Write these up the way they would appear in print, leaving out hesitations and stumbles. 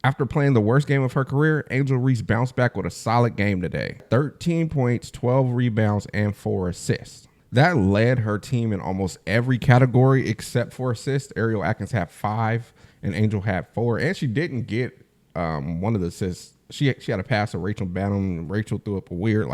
After playing the worst game of her career, Angel Reese bounced back with a solid game today. 13 points, 12 rebounds, and 4 assists. That led her team in almost every category except for assists. Ariel Atkins had 5 and Angel had 4. And she didn't get one of the assists. She had a pass to Rachel Bantam. Rachel threw up a weird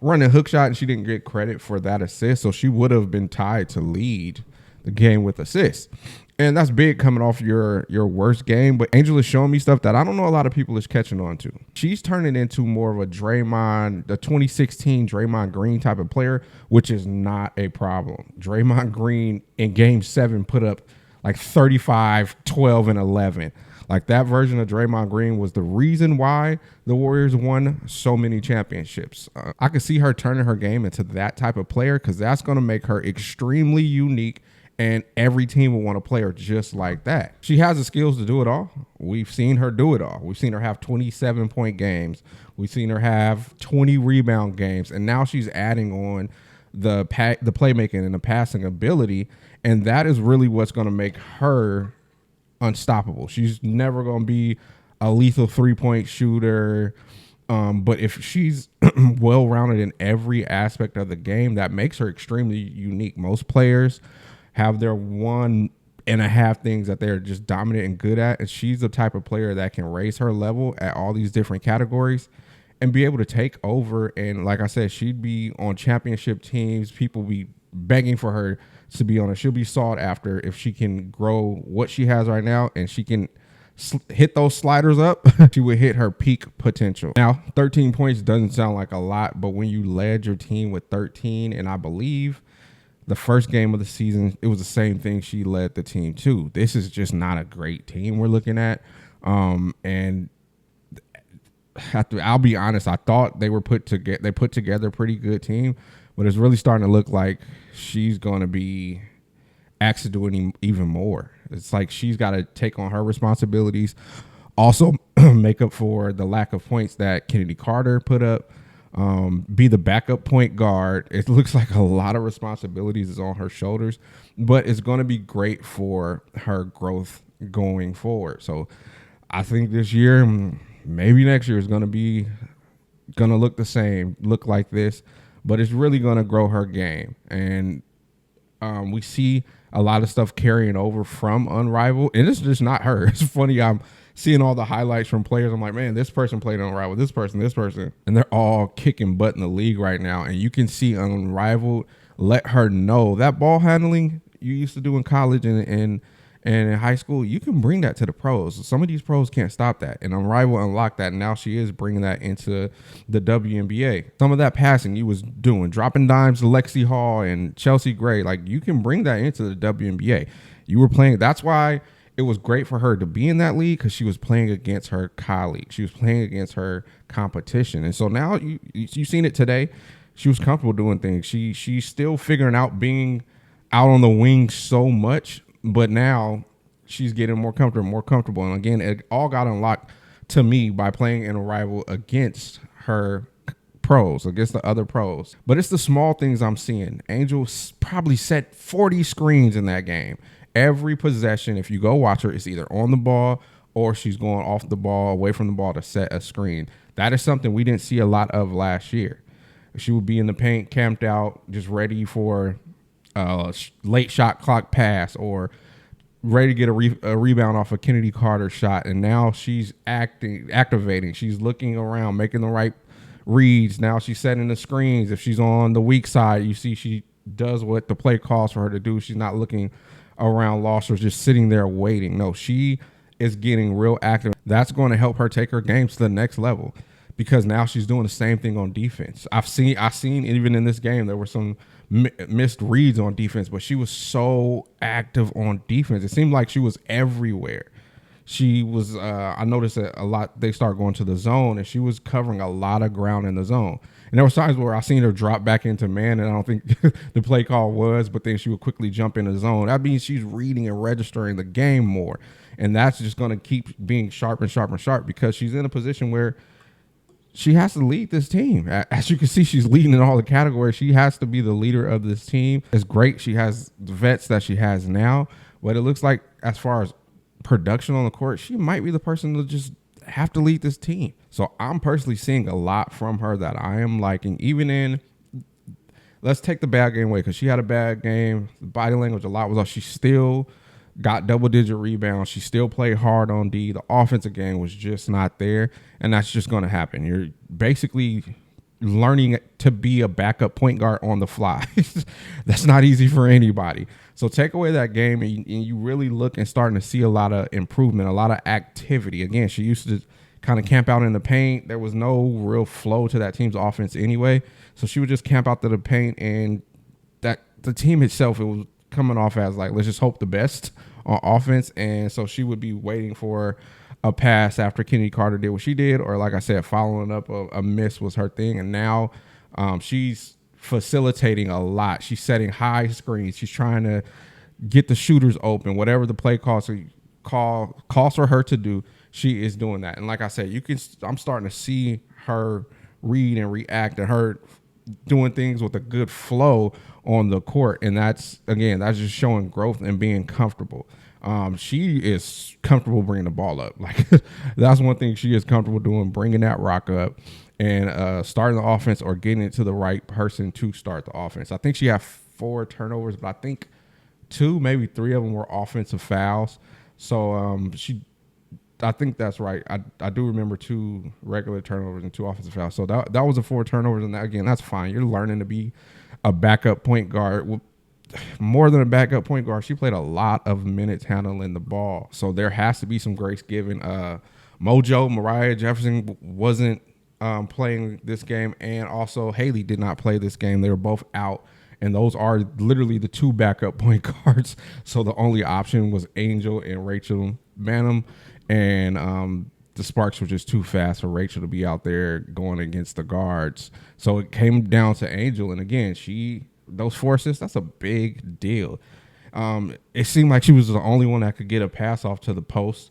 running hook shot, and she didn't get credit for that assist. So she would have been tied to lead the game with assists. And that's big coming off your worst game. But Angel is showing me stuff that I don't know a lot of people is catching on to. She's turning into more of a Draymond, the 2016 Draymond Green type of player, which is not a problem. Draymond Green in game 7 put up 35, 12, and 11. That version of Draymond Green was the reason why the Warriors won so many championships. I could see her turning her game into that type of player because that's going to make her extremely unique, and every team will want to play her just like that. She has the skills to do it all. We've seen her do it all. We've seen her have 27-point games. We've seen her have 20 rebound games, and now she's adding on the playmaking and the passing ability, and that is really what's going to make her unstoppable. She's never going to be a lethal 3-point shooter, but if she's well-rounded in every aspect of the game, that makes her extremely unique. Most players have their 1.5 things that they're just dominant and good at, and she's the type of player that can raise her level at all these different categories and be able to take over. And like I said, she'd be on championship teams. People be begging for her to be on it. She'll be sought after if she can grow what she has right now, and she can hit those sliders up. She would hit her peak potential. Now, 13 points doesn't sound like a lot, but when you led your team with 13, and I believe the first game of the season, it was the same thing. She led the team too. This is just not a great team we're looking at. And I'll be honest, I thought they put together a pretty good team, but it's really starting to look like she's going to be asked to do even more. It's like she's got to take on her responsibilities, also make up for the lack of points that Kennedy Carter put up, be the backup point guard. It looks like a lot of responsibilities is on her shoulders, but it's going to be great for her growth going forward. So I think this year, maybe next year, is going to look the same, look like this, but it's really going to grow her game. And we see a lot of stuff carrying over from Unrivaled, and it's just not her. It's funny, I'm seeing all the highlights from players. I'm like, man, this person played Unrivaled, this person, and they're all kicking butt in the league right now. And you can see Unrivaled let her know that ball handling you used to do in college and in high school, you can bring that to the pros. Some of these pros can't stop that, and Unrivaled unlocked that. And now she is bringing that into the WNBA. Some of that passing you was doing, dropping dimes to Lexi Hall and Chelsea Gray, you can bring that into the WNBA. You were playing. That's why it was great for her to be in that league, because she was playing against her colleagues. She was playing against her competition. And so now you've seen it today. She was comfortable doing things. She's still figuring out being out on the wing so much, but now she's getting more comfortable. And again, it all got unlocked to me by playing in a rival against her pros, against the other pros. But it's the small things I'm seeing. Angel probably set 40 screens in that game. Every possession, if you go watch her, it's either on the ball or she's going off the ball, away from the ball to set a screen. That is something we didn't see a lot of last year. She would be in the paint, camped out, just ready for late shot clock pass or ready to get a rebound off a Kennedy Carter shot. And now she's activating. She's looking around, making the right reads. Now she's setting the screens. If she's on the weak side, you see she does what the play calls for her to do. She's not looking around lost or just sitting there waiting. No, she is getting real active. That's going to help her take her games to the next level, because now she's doing the same thing on defense. I've seen even in this game, there were some missed reads on defense, but she was so active on defense. It seemed like she was everywhere. She was, I noticed that a lot, they start going to the zone, and she was covering a lot of ground in the zone. And there were times where I seen her drop back into man, and I don't think the play call was, but then she would quickly jump in the zone. That means she's reading and registering the game more. And that's just going to keep being sharp and sharp and sharp, because she's in a position where she has to lead this team. As you can see, she's leading in all the categories. She has to be the leader of this team. It's great she has the vets that she has now, but it looks like as far as production on the court, she might be the person to just have to lead this team. So I'm personally seeing a lot from her that I am liking, even in, let's take the bad game away, because she had a bad game. The body language a lot was off. She still got double-digit rebounds. She still played hard on D. The offensive game was just not there, and that's just going to happen. You're basically learning to be a backup point guard on the fly. That's not easy for anybody. So take away that game, and you really look and starting to see a lot of improvement, a lot of activity. Again, she used to kind of camp out in the paint. There was no real flow to that team's offense anyway. So she would just camp out to the paint, and that the team itself, it was coming off as like, let's just hope the best on offense. And so she would be waiting for a pass after Kennedy Carter did what she did, or like I said, following up a miss was her thing. And now she's facilitating a lot. She's setting high screens. She's trying to get the shooters open. Whatever the play calls for her to do, she is doing that. And like I said, I'm starting to see her read and react, and her doing things with a good flow on the court. And that's just showing growth and being comfortable. She is comfortable bringing the ball up. Like that's one thing she is comfortable doing, bringing that rock up and starting the offense or getting it to the right person to start the offense. I think she had 4 turnovers, but I think 2, maybe 3 of them were offensive fouls. So I think that's right. I do remember 2 regular turnovers and 2 offensive fouls. So that was a 4 turnovers, and again, that's fine. You're learning to be a backup point guard. Well, more than a backup point guard, she played a lot of minutes handling the ball. So there has to be some grace given. Mariah Jefferson wasn't playing this game, and also Haley did not play this game. They were both out, and those are literally the 2 backup point guards. So the only option was Angel and Rachel Banham, and the Sparks were just too fast for Rachel to be out there going against the guards. So it came down to Angel, and again, those 4 assists, that's a big deal. It seemed like she was the only one that could get a pass off to the post.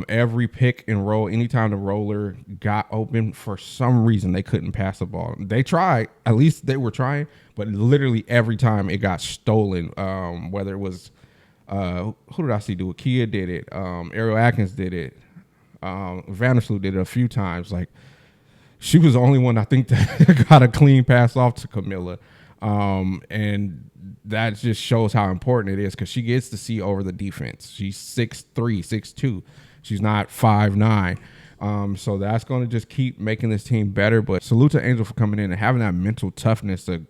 Every pick and roll, anytime the roller got open, for some reason they couldn't pass the ball. They tried, at least they were trying, but literally every time it got stolen. Whether it was who did I see do it? Kia did it. Ariel Atkins did it. Vandersloot did it a few times. Like, she was the only one I think that got a clean pass off to Camilla. And that just shows how important it is, because she gets to see over the defense. She's 6'3", 6'2". She's not 5'9". So that's going to just keep making this team better. But salute to Angel for coming in and having that mental toughness to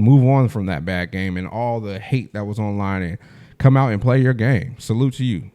move on from that bad game and all the hate that was online and come out and play your game. Salute to you.